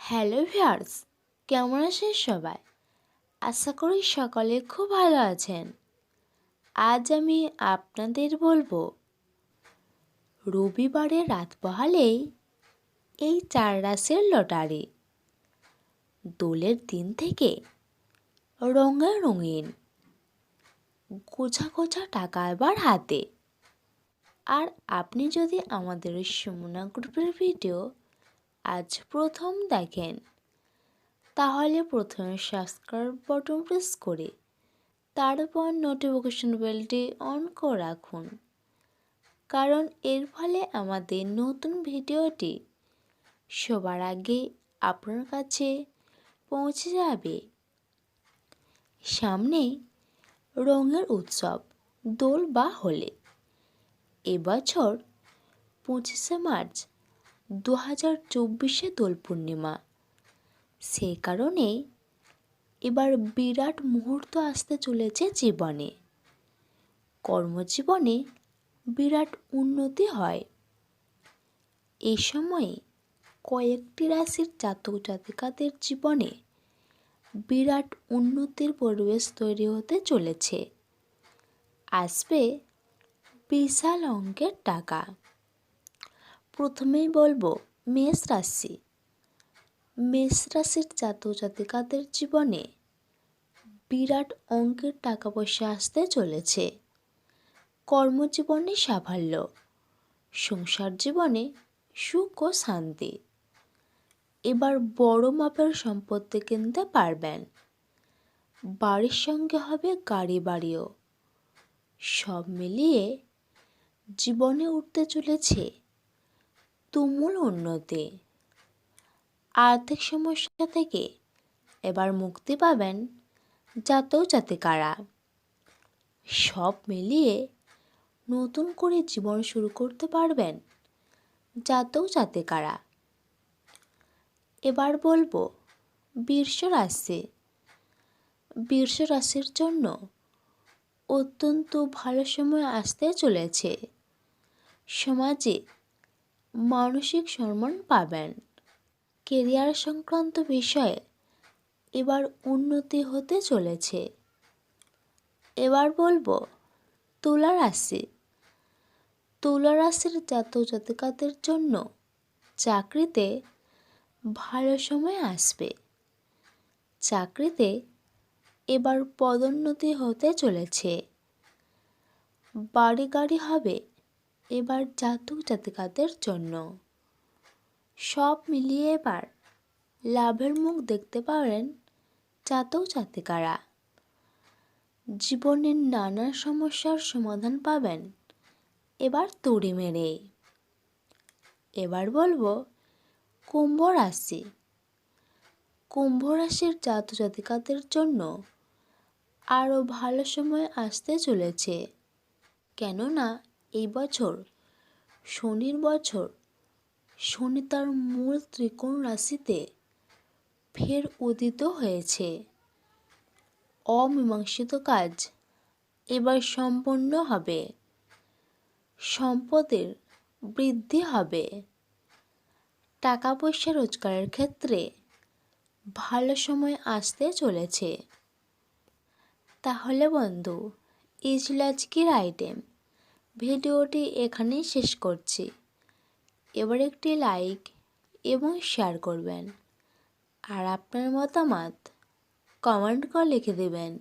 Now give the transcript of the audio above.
Hello viewers, কেমন আছেন সবাই? আশা করি সকলে খুব ভালো আছেন। আজ আমি আপনাদের বলবো, রবিবারে রাত পোহালেই এই 4 রাশির লটারি। দোলের দিন থেকে রঙে রঙিন গোছা গোছা টাকা এবার হাতে। আর আপনি যদি আমাদের সুমনা গ্রুপের ভিডিও আজ প্রথম দেখেন, তাহলে প্রথমে সাবস্ক্রাইব বাটন প্রেস করে তারপর নোটিফিকেশন বেলটি অন করে রাখুন, কারণ এর ফলে আমাদের নতুন ভিডিওটি সবার আগে আপনার কাছে পৌঁছে যাবে। সামনে রঙের উৎসব দোল বা হোলি। এবছর 25শে মার্চ 2024 দোল পূর্ণিমা। সেই কারণে এবার বিরাট মুহূর্ত আসতে চলেছে জীবনে। কর্মজীবনে বিরাট উন্নতি হয়। এই সময়ে কয়েকটি রাশির জাতক জাতিকাদের জীবনে বিরাট উন্নতির পরিবেশ তৈরি হতে চলেছে। আসবে বিশাল অঙ্কের টাকা। প্রথমেই বলবো মেষ রাশি। মেষ রাশির জাতক জাতিকাদের জীবনে বিরাট অঙ্কের টাকা পয়সা আসতে চলেছে। কর্মজীবনে সাফল্য, সংসার জীবনে সুখ ও শান্তি। এবার বড় মাপের সম্পত্তি কিনতে পারবেন। বাড়ির সঙ্গে হবে গাড়ি বাড়িও। সব মিলিয়ে জীবনে উঠতে চলেছে তুমুল উন্নতি। আর্থিক সমস্যা থেকে এবার মুক্তি পাবেন জাতক জাতিকারা। সব মিলিয়ে নতুন করে জীবন শুরু করতে পারবেন জাতক জাতিকারা। এবার বলবো বৃষ রাশি। বৃষ রাশির জন্য অত্যন্ত ভালো সময় আসতে চলেছে। সমাজে মানসিক সম্মান পাবেন। কেরিয়ার সংক্রান্ত বিষয়ে এবার উন্নতি হতে চলেছে। এবার বলবো তুলা রাশি। তুলা রাশির জাতক জাতিকাদের জন্য চাকরিতে ভালো সময় আসবে। চাকরিতে এবার পদোন্নতি হতে চলেছে। বাড়ি গাড়ি হবে এবার জাতক জাতিকাদের জন্য। সব মিলিয়ে এবার লাভের মুখ দেখতে পাবেন জাতক জাতিকারা। জীবনের নানা সমস্যার সমাধান পাবেন এবার তুড়ি মেরে। এবার বলবো কুম্ভ রাশি। কুম্ভ রাশির জাতক জাতিকাদের জন্য আরও ভালো সময় আসতে চলেছে। কেননা এই বছর শনির বছর, শনি তার মূল ত্রিকোণ রাশিতে ফের উদিত হয়েছে। অমীমাংসিত কাজ এবার সম্পন্ন হবে। সম্পদের বৃদ্ধি হবে। টাকা পয়সা রোজগারের ক্ষেত্রে ভালো সময় আসতে চলেছে। তাহলে বন্ধু, এই ছিল আজকের আইটেম। ভিডিওটি এখানেই শেষ করছি। এবার একটি লাইক এবং শেয়ার করবেন, আর আপনার মতামত কমেন্ট করে লিখে দেবেন।